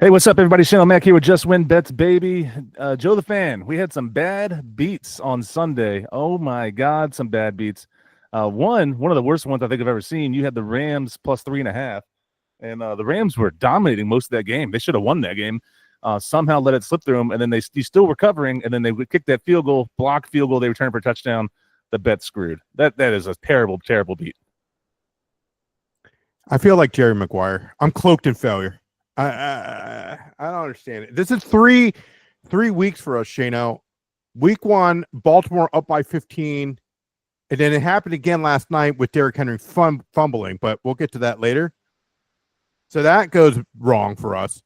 Hey, what's up, everybody? Channel Mac here with Just Win Bets, baby. Joe the Fan. We had some bad beats on Sunday. Oh my God, some bad beats. One of the worst ones I think I've ever seen. You had the Rams plus 3.5, and the Rams were dominating most of that game. They should have won that game. Somehow let it slip through them, and then you still were covering, and then they would kick that blocked field goal. They returned for a touchdown. The bet screwed. That is a terrible, terrible beat. I feel like Jerry Maguire. I'm cloaked in failure. I don't understand it. This is three weeks for us, Shano. Week 1, Baltimore up by 15, and then it happened again last night with Derrick Henry fumbling, but we'll get to that later. So that goes wrong for us.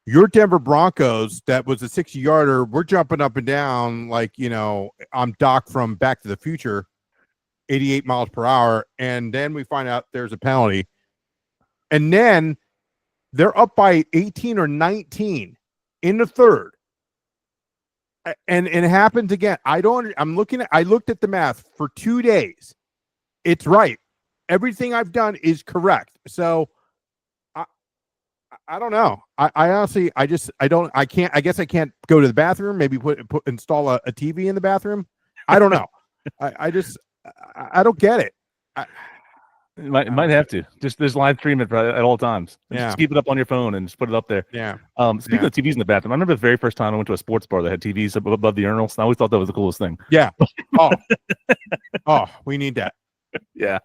Your Denver Broncos, that was a 60-yarder. We're jumping up and down like, I'm Doc from Back to the Future, 88 miles per hour, and then we find out there's a penalty. And then they're up by 18 or 19 in the third. And it happens again. I looked at the math for 2 days. It's right. Everything I've done is correct. So I don't know. I honestly, I guess I can't go to the bathroom, maybe install a TV in the bathroom. I don't know. I don't get it. Might have to. Just there's live stream it at all times. Yeah. Just keep it up on your phone and just put it up there. Yeah. Speaking of TVs in the bathroom, I remember the very first time I went to a sports bar that had TVs above the urinals. I always thought that was the coolest thing. Yeah. We need that. Yeah.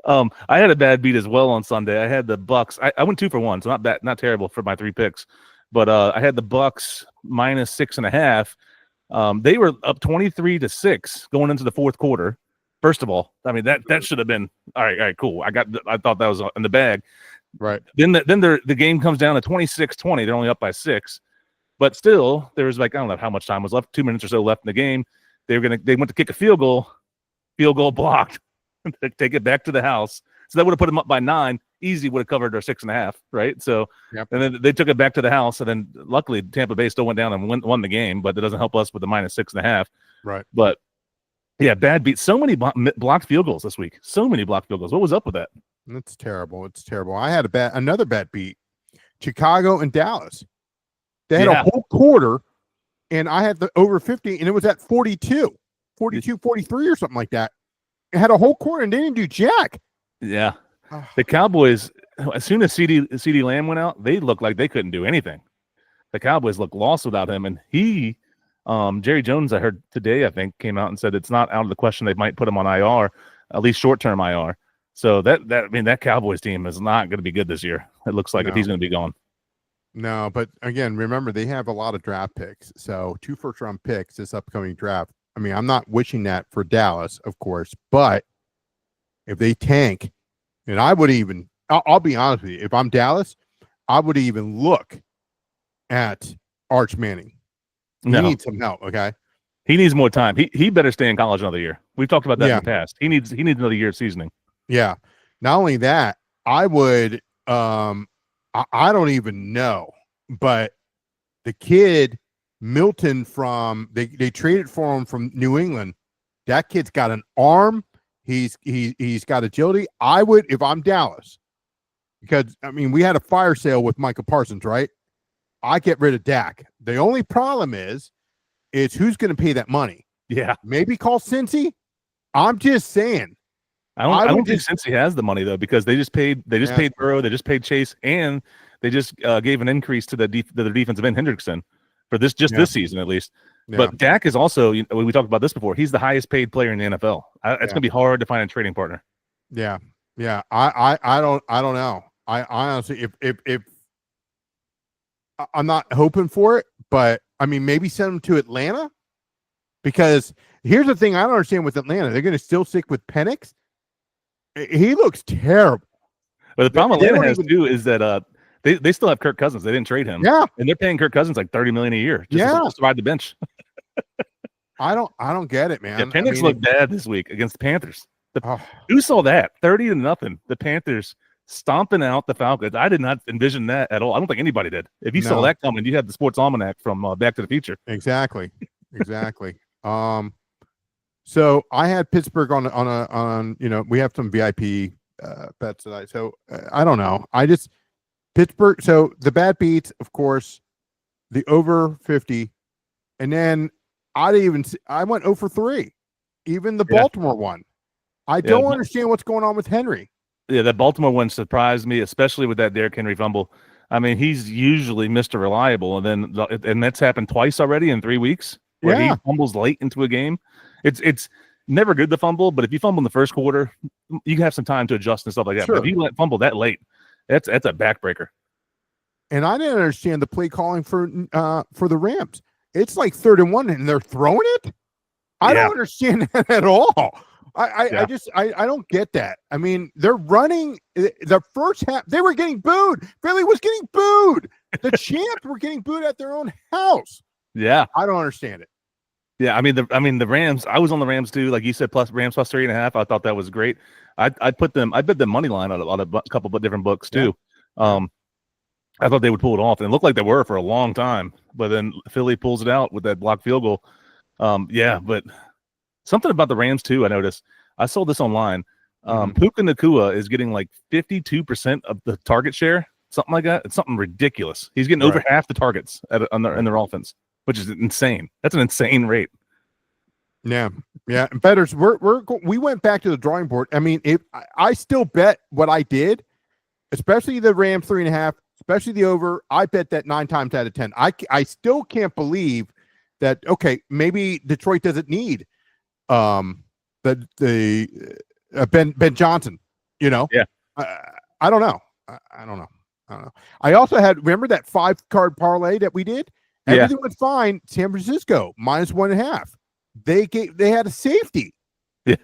I had a bad beat as well on Sunday. I had the Bucks. I went 2 for 1, so not bad, not terrible for my 3 picks. But I had the Bucks minus 6.5. They were up 23-6 going into the fourth quarter. First of all, I mean that should have been all right, cool. I thought that was in the bag. Right. Then the game comes down to 26-20. They're only up by 6, but still there was like I don't know how much time was left. 2 minutes or so left in the game. They went to kick a field goal blocked. Take it back to the house. So that would have put them up by 9. Easy would have covered their 6.5, right? So yep. And then they took it back to the house, and then luckily Tampa Bay still went down and won the game, but it doesn't help us with the minus 6.5. Right. But yeah, bad beat. So many blocked field goals this week. So many blocked field goals. What was up with that? It's terrible. It's terrible. I had another bad beat. Chicago and Dallas. They had a whole quarter, and I had the over 50, and it was at 42, 43 or something like that. It had a whole quarter, and they didn't do jack. Yeah. The Cowboys, as soon as CD Lamb went out, they looked like they couldn't do anything. The Cowboys looked lost without him, and Jerry Jones, I heard today, I think, came out and said it's not out of the question they might put him on IR, at least short-term IR. So that Cowboys team is not going to be good this year. It looks like if he's going to be gone. No, but again, remember they have a lot of draft picks. So 2 first-round picks this upcoming draft. I mean, I'm not wishing that for Dallas, of course, but if they tank, and I'll be honest with you, if I'm Dallas, I would even look at Arch Manning. He needs some help, okay? He needs more time. He better stay in college another year. We've talked about that in the past. He needs another year of seasoning. Yeah. Not only that, I would I don't even know, but the kid Milton they traded for him from New England. That kid's got an arm. He's got agility. I would, if I'm Dallas, because I mean we had a fire sale with Michael Parsons, right? I get rid of Dak. The only problem is who's going to pay that money. Yeah. Maybe call Cincy. I'm just saying. I don't think Cincy has the money though, because they just paid Burrow, they just paid Chase, and they just gave an increase to the defensive end Hendrickson for this season at least. Yeah. But Dak is also, we talked about this before. He's the highest paid player in the NFL. It's going to be hard to find a trading partner. Yeah. Yeah. I don't know. I honestly, if I'm not hoping for it, but I mean, maybe send him to Atlanta, because here's the thing I don't understand with Atlanta. They're going to still stick with Penix. He looks terrible. But the problem Atlanta has too is that they still have Kirk Cousins. They didn't trade him. Yeah, and they're paying Kirk Cousins like $30 million a year just to ride the bench. I don't get it, man. Yeah, Penix looked bad this week against the Panthers. Who saw that? 30-0. The Panthers stomping out the Falcons. I did not envision that at all. I don't think anybody did. If you saw that coming, you had the Sports Almanac from Back to the Future. Exactly. So I had Pittsburgh on we have some VIP bets tonight. So I don't know. Pittsburgh. So the bad beats, of course, the over 50, and then I went 0 for 3. Even the Yeah. Baltimore one. I Yeah. don't understand what's going on with Henry. Yeah, that Baltimore one surprised me, especially with that Derrick Henry fumble. I mean, he's usually Mr. Reliable, and that's happened twice already in 3 weeks where he Yeah. fumbles late into a game. It's never good to fumble, but if you fumble in the first quarter, you can have some time to adjust and stuff like that. Sure. But if you let fumble that late, that's a backbreaker. And I didn't understand the play calling for the Rams. It's like 3rd and 1, and they're throwing it. I don't understand that at all. I don't get that. I mean, they're running the first half. They were getting booed. Philly was getting booed. The champs were getting booed at their own house. Yeah, I don't understand it. Yeah, I mean the Rams. I was on the Rams too, like you said, Rams plus 3.5. I thought that was great. I bet them money line on a couple of different books too. I thought they would pull it off, and it looked like they were for a long time. But then Philly pulls it out with that blocked field goal. But something about the Rams too. I noticed. I saw this online. Puka Nacua is getting like 52% of the target share, something like that. It's something ridiculous. He's getting over half the targets in their offense, which is insane. That's an insane rate. Yeah. Betters, we went back to the drawing board. I mean, I still bet what I did, especially the Rams 3.5, especially the over. I bet that 9 times out of 10. I still can't believe that. Okay, maybe Detroit doesn't need Ben Johnson. You know. Yeah. I don't know. I don't know. I also had, remember that 5-card parlay that we did? Everything went fine. San Francisco minus 1.5. They had a safety. Yeah.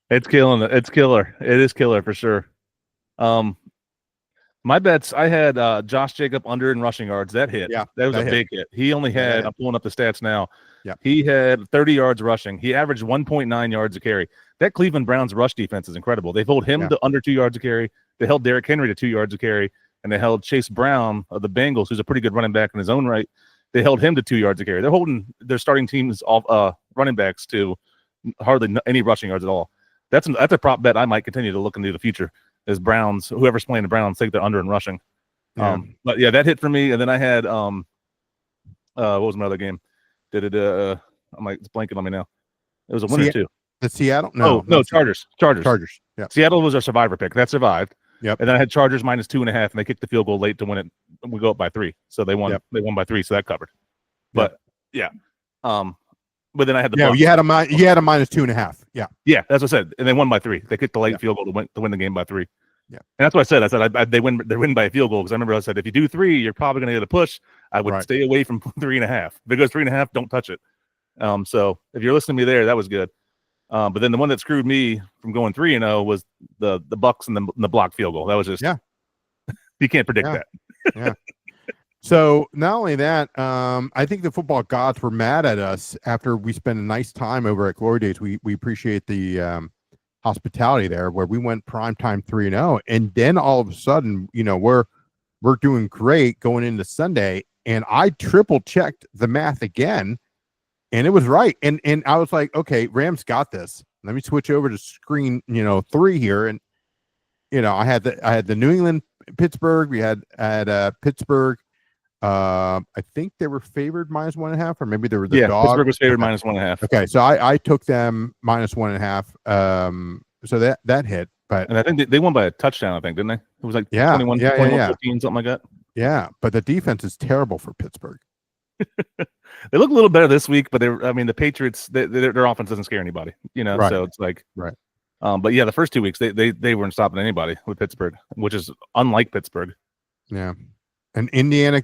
It's killing it. It's killer. It is killer for sure. My bets, I had Josh Jacob under in rushing yards. That hit. Yeah. That was a big hit. He only had, I'm pulling up the stats now. Yeah. He had 30 yards rushing. He averaged 1.9 yards a carry. That Cleveland Browns rush defense is incredible. They've held him to under 2 yards a carry. They held Derrick Henry to 2 yards a carry. And they held Chase Brown of the Bengals, who's a pretty good running back in his own right. They held him to 2 yards a carry. They're holding their starting teams off running backs to hardly any rushing yards at all. That's a prop bet I might continue to look into the future. Is Browns, whoever's playing the Browns, take the under in rushing. But yeah, that hit for me. And then I had what was my other game? I'm like, it's blanking on me now. It was a winner too. The Seattle? No, Chargers. Yeah. Seattle was our survivor pick. That survived. Yep. And then I had Chargers minus 2.5, and they kicked the field goal late to win it. We go up by 3, so they won. Yep. They won by 3, so that covered. But but then I had the Bucks. You had a minus 2.5. Yeah, that's what I said. And they won by 3. They kicked the late field goal to win the game by 3. Yeah, and that's what I said. I said they win by a field goal because I remember I said if you do 3, you're probably going to get a push. I would stay away from 3.5. If it goes 3.5, don't touch it. So if you're listening to me there, that was good. But then the one that screwed me from going 3-0 was the Bucks and the blocked field goal. That was just you can't predict that. Yeah. So not only that, I think the football gods were mad at us after we spent a nice time over at Glory Days. We appreciate the hospitality there, where we went primetime 3-0, and then all of a sudden, we're doing great going into Sunday, and I triple checked the math again. And it was right. And I was like, okay, Rams got this. Let me switch over to screen, 3 here. And, I had the New England Pittsburgh. We had Pittsburgh. I think they were favored minus 1.5, or maybe they were the dog. Pittsburgh was favored minus 1.5. Okay. So I took them minus 1.5. So that hit, and I think they won by a touchdown, I think, didn't they? It was like 21, 15, something like that. Yeah. But the defense is terrible for Pittsburgh. They look a little better this week, but the Patriots, their offense doesn't scare anybody, so it's like, but yeah, the first 2 weeks, they weren't stopping anybody with Pittsburgh, which is unlike Pittsburgh. Yeah. And Indiana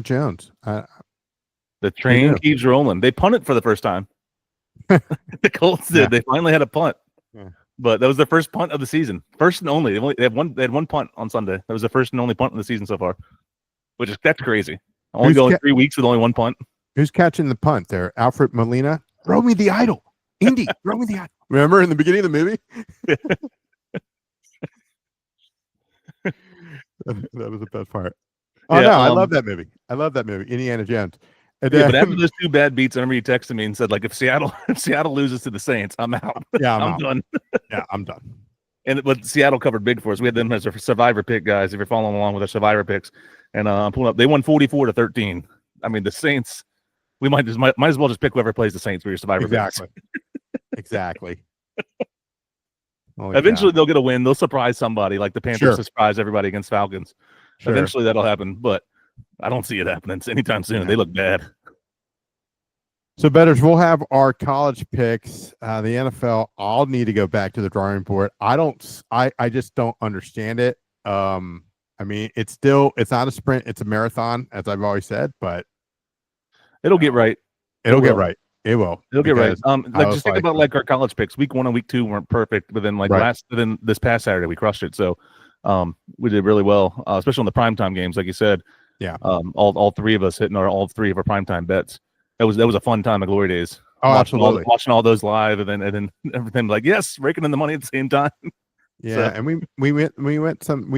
Jones. The train keeps rolling. They punted for the first time. The Colts did. They finally had a punt. Yeah. But that was the first punt of the season. First and only. They had one punt on Sunday. That was the first and only punt of the season so far, that's crazy. Only going 3 weeks with only one punt. Who's catching the punt there? Alfred Molina? Throw me the idol. Indy, throw me the idol. Remember in the beginning of the movie? That was the best part. Oh, no, I love that movie. Indiana Jones. And then, but after those 2 bad beats, I remember you texted me and said, like, if Seattle loses to the Saints, I'm out. Yeah, I'm done. Yeah, I'm done. But Seattle covered big for us. We had them as a survivor pick, guys. If you're following along with our survivor picks, and I'm pulling up, they won 44-13. I mean, the Saints. We might as well just pick whoever plays the Saints for your survivor Exactly. picks. Exactly. Eventually, they'll get a win. They'll surprise somebody, like the Panthers Sure. surprise everybody against Falcons. Sure. Eventually, that'll happen, but I don't see it happening anytime soon. Yeah. They look bad. So, bettors, we'll have our college picks. The NFL, I'll need to go back to the drawing board. I just don't understand it. I mean, it's not a sprint, it's a marathon, as I've always said, but it'll get right. It'll get right. It will. It'll get right. Like just think about like our college picks. Week 1 and week 2 weren't perfect, but then within this past Saturday we crushed it. So we did really well, especially on the primetime games, like you said. Yeah. All three of us hitting all three of our primetime bets. That was a fun time of glory days. Absolutely. Watching all those live and then everything like, yes, raking in the money at the same time. Yeah, so. And we met some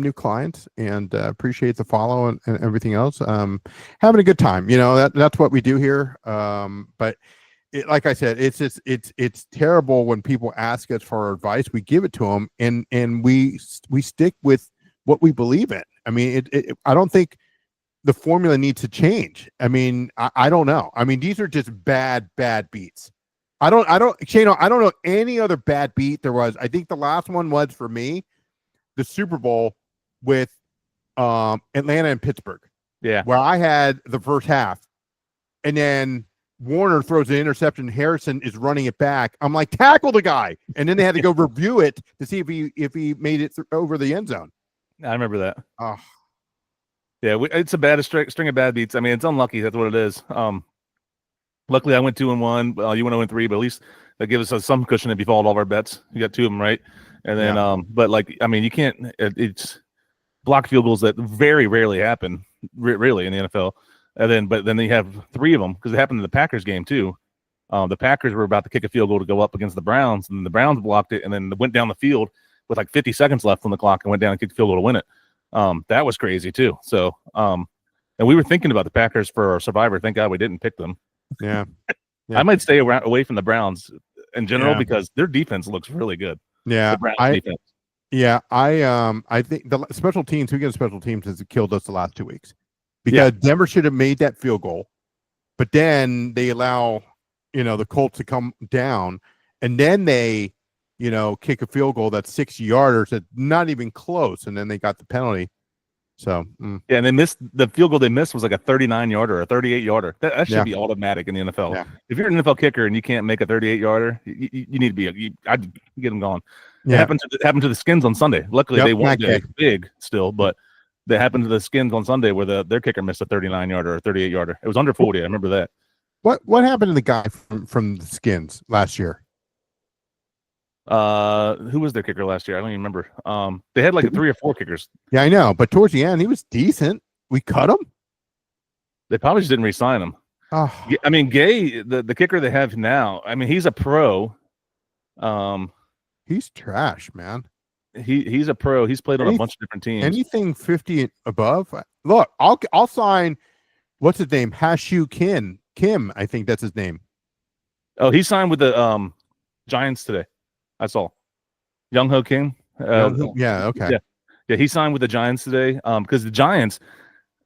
new clients and appreciate the follow and everything else. Having a good time, that's what we do here. But like I said, it's terrible when people ask us for advice. We give it to them and we stick with what we believe in. I mean, I don't think the formula needs to change. I mean, I don't know. I mean, these are just bad beats. Shane, I don't know any other bad beat there was. I think the last one was for me, the Super Bowl with Atlanta and Pittsburgh. Yeah. Where I had the first half and then Warner throws an interception. Harrison is running it back. I'm like, tackle the guy. And then they had to go review it to see if he made it over the end zone. I remember that. Oh. Yeah, it's a bad string of bad beats. I mean, it's unlucky. That's what it is. Luckily, I went 2-1. You went 0-3, but at least that gives us some cushion if you followed all of our bets. You got 2 of them right, and then but like I mean, you can't. It's block field goals that very rarely happen, really in the NFL. And then you have 3 of them because it happened in the Packers game too. The Packers were about to kick a field goal to go up against the Browns, and the Browns blocked it, and then went down the field with like 50 seconds left on the clock and went down and kicked a field goal to win it. That was crazy too. So, and we were thinking about the Packers for our survivor. Thank God we didn't pick them. Yeah. I might stay away from the Browns in general because their defense looks really good. Yeah. The Browns defense. Yeah. I think the special teams, who gets special teams has killed us the last 2 weeks because Denver should have made that field goal, but then they allow, the Colts to come down and then they, kick a field goal that's 6-yarders that's not even close. And then they got the penalty. So yeah, and they missed the field goal. They missed was like a 39-yarder or a 38-yarder. That should be automatic in the NFL. Yeah. If you're an NFL kicker and you can't make a 38-yarder, you need to be. I'd get them gone. Yeah. It happened to the Skins on Sunday. Luckily, they won big still, but that happened to the Skins on Sunday where their kicker missed a 39-yarder or 38-yarder. It was under 40. I remember that. What happened to the guy from the Skins last year? Who was their kicker last year? I don't even remember. They had like 3 or 4 kickers. Yeah, I know, but towards the end, he was decent. We cut him. They probably just didn't re-sign him. Oh. I mean, Gay, the kicker they have now. I mean, he's a pro. He's trash, man. He's a pro. He's played on a bunch of different teams. Anything 50 and above. Look, I'll sign. What's his name? Hashu Kim. I think that's his name. Oh, he signed with the Giants today. I saw Young Ho King. Yeah. Okay. Yeah. He signed with the Giants today. Because the Giants,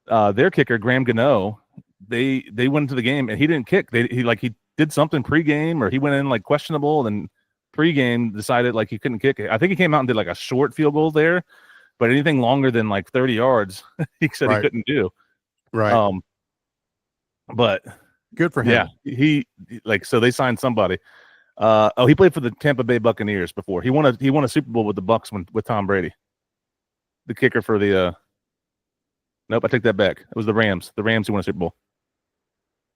their kicker Graham Gano, they went into the game and he didn't kick. He did something pregame or he went in like questionable and pregame decided like he couldn't kick it. I think he came out and did like a short field goal there, but anything longer than like 30 yards, he said he couldn't do. Right. But good for him. Yeah. So they signed somebody. He played for the Tampa Bay Buccaneers before. He won a Super Bowl with the Bucs with Tom Brady. The kicker for the nope, I take that back. It was the Rams. The Rams who won a Super Bowl.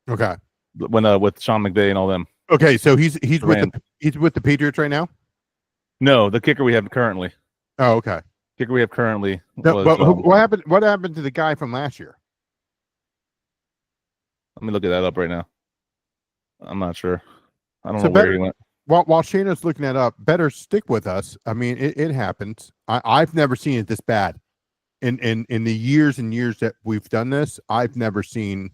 Okay. When with Sean McVay and all them. Okay, so he's with the Patriots right now? No, the kicker we have currently. Oh, okay. Kicker we have currently. What happened to the guy from last year? Let me look at that up right now. I'm not sure. I don't know where he went. While Shayna's looking that up, better stick with us. I mean, it happens. I've never seen it this bad. In the years and years that we've done this, I've never seen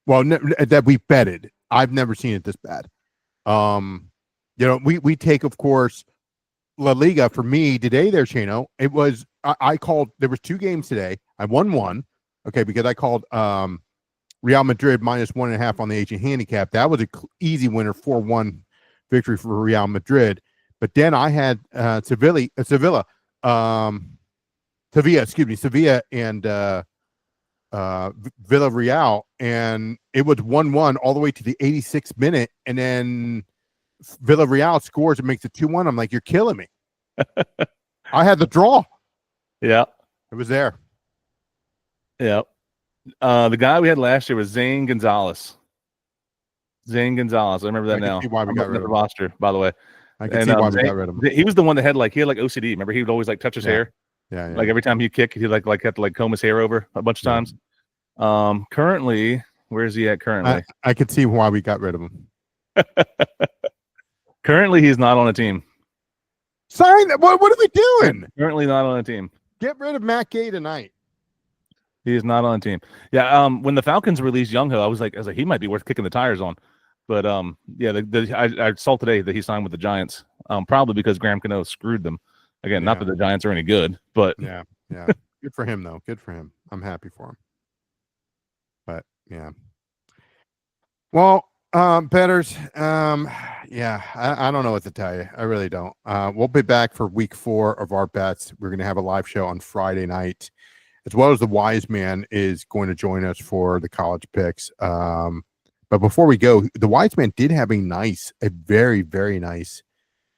that we've betted. I've never seen it this bad. We take, of course, La Liga for me today there, Chano. It was I called there was 2 games today. I won one. Okay, because I called Real Madrid -1.5 on the Asian handicap. That was an easy winner, 4-1 victory for Real Madrid. But then I had Sevilla, Sevilla and Villarreal, and it was 1-1 all the way to the 86th minute, and then Villarreal scores and makes it 2-1. I'm like, you're killing me. I had the draw. Yeah. It was there. Yeah. The guy we had last year was Zane Gonzalez. Zane Gonzalez. I remember that now. See why we got rid of the him. roster, by the way. I can see why we got rid of him. He was the one that had OCD. Remember, he would always touch his hair. Yeah. Like every time he kicked, he had to comb his hair over a bunch of times. Currently, where is he at currently? I could see why we got rid of him. Currently, he's not on a team. Sign that. What are we doing? Currently not on a team. Get rid of Matt Gay tonight. He is not on a team. Yeah. When the Falcons released Youngho, I was like, he might be worth kicking the tires on. But yeah, I saw today that he signed with the Giants. Probably because Graham Cano screwed them. Again, not that the Giants are any good, but yeah. Good for him though. Good for him. I'm happy for him. But yeah. Well, bettors, I don't know what to tell you. I really don't. We'll be back for week 4 of our bets. We're going to have a live show on Friday night, as well as the Wise Man is going to join us for the college picks. But before we go, the Wise Man did have a very, very nice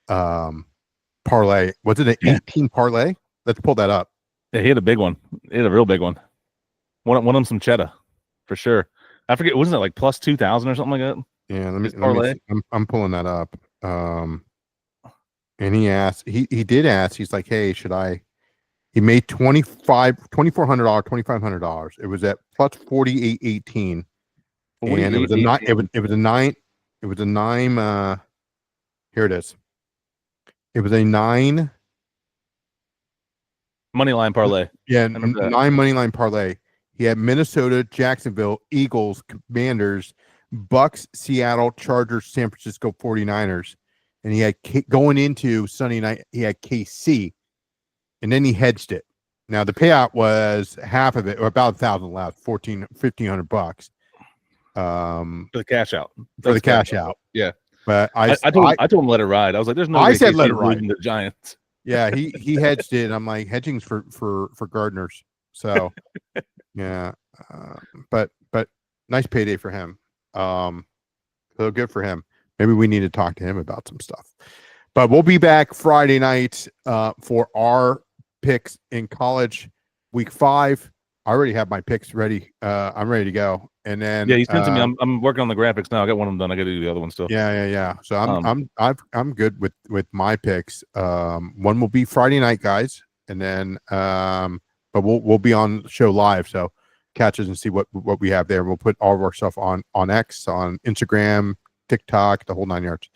parlay. Was it an 18 parlay? Let's pull that up. Yeah, he had a big one. He had a real big one. Won him some cheddar, for sure. I forget, wasn't it like plus 2,000 or something like that? Yeah, let me see. I'm pulling that up. And he asked, he did ask, he's like, hey, should I? He made $2,400, $2,500. It was at plus 48.18. And it was a nine. It was a nine. It was a 9. Here it is. It was a 9 money line parlay. Yeah, 9 money line parlay. He had Minnesota, Jacksonville, Eagles, Commanders, Bucks, Seattle, Chargers, San Francisco 49ers. And he had going into Sunday night, he had KC. And then he hedged it. Now the payout was half of it, or about 1,000 left, $1,500. For the cash out. For the cash out. Yeah. But I told him to let it ride. I was like, there's no way I said let it ride. The Giants. Yeah, he hedged it. I'm like, hedging's for gardeners. So yeah. But nice payday for him. So good for him. Maybe we need to talk to him about some stuff. But we'll be back Friday night for our picks in college week 5. I already have my picks ready. I'm ready to go. And then he sent to me. I'm working on the graphics now. I got one of them done. I got to do the other one still. Yeah. So I'm good with my picks. One will be Friday night, guys, and then but we'll be on the show live. So catch us and see what we have there. We'll put all of our stuff on X, on Instagram, TikTok, the whole 9 yards.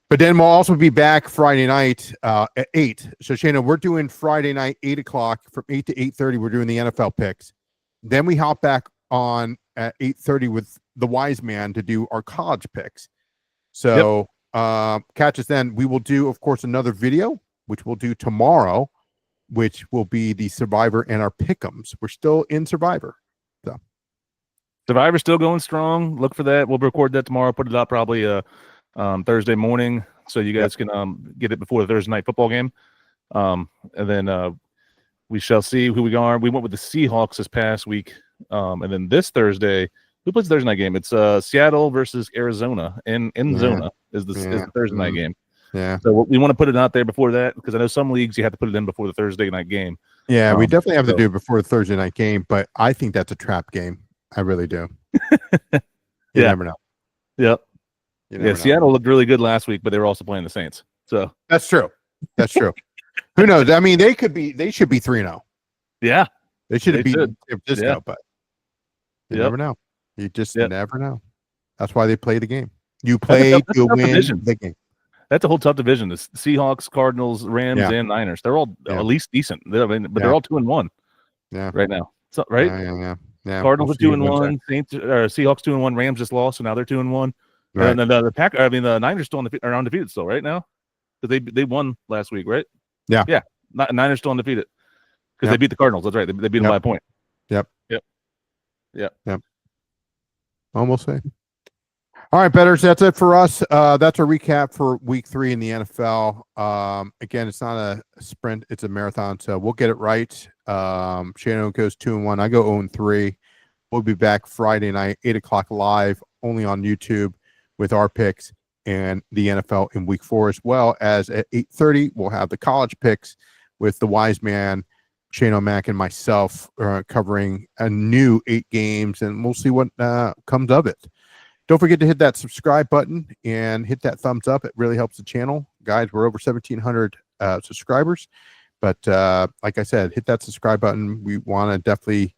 But then we'll also be back Friday night at 8. So, Shana, we're doing Friday night, 8 o'clock. From 8 to 8:30, we're doing the NFL picks. Then we hop back on at 8:30 with the Wise Man to do our college picks. So catch us then. We will do, of course, another video, which we'll do tomorrow, which will be the Survivor and our pick'ems. We're still in Survivor. So Survivor's still going strong. Look for that. We'll record that tomorrow. Put it up probably Thursday morning, so you guys can get it before the Thursday night football game. And then we shall see who we are. We went with the Seahawks this past week. And then this Thursday, who plays the Thursday night game? It's Seattle versus Arizona. In Zona is the Thursday night game. Yeah. So we want to put it out there before that, because I know some leagues you have to put it in before the Thursday night game. Yeah, we definitely have to do it before the Thursday night game, but I think that's a trap game. I really do. You never know. Yep. Seattle looked really good last week, but they were also playing the Saints. So that's true. That's true. Who knows? I mean, they should be 3-0. Yeah. They should have beaten San Francisco, but you never know. You just never know. That's why they play the game. You play to win the game. That's a whole tough division. The Seahawks, Cardinals, Rams, and Niners. They're all at least decent. They're all 2-1. Yeah. Right now. So, right? Yeah. Cardinals are 2-1. Saints Seahawks 2-1. Rams just lost, so now they're 2-1. Right. And then the Niners still are undefeated still, right now. because they won last week, right? Yeah. Yeah. Niners still undefeated because Yep. they beat the Cardinals. That's right. They beat them by a point. Yep. Yep. Almost say. All right, bettors, that's it for us. That's a recap for week 3 in the NFL. Again, it's not a sprint, it's a marathon, so we'll get it right. Shannon goes 2-1. I go 0-3. We'll be back Friday night, 8 o'clock live, only on YouTube with our picks and the NFL in week 4, as well as at 8:30, we'll have the college picks with the wise man, Shane O'Mac, and myself covering a new 8 games, and we'll see what comes of it. Don't forget to hit that subscribe button and hit that thumbs up. It really helps the channel. Guys, we're over 1,700 subscribers. But like I said, hit that subscribe button. We want to definitely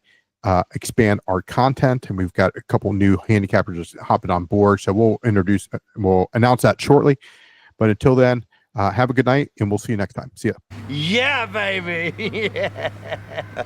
expand our content. And we've got a couple new handicappers just hopping on board. So we'll announce that shortly. But until then, have a good night, and we'll see you next time. See ya. Yeah, baby. Yeah.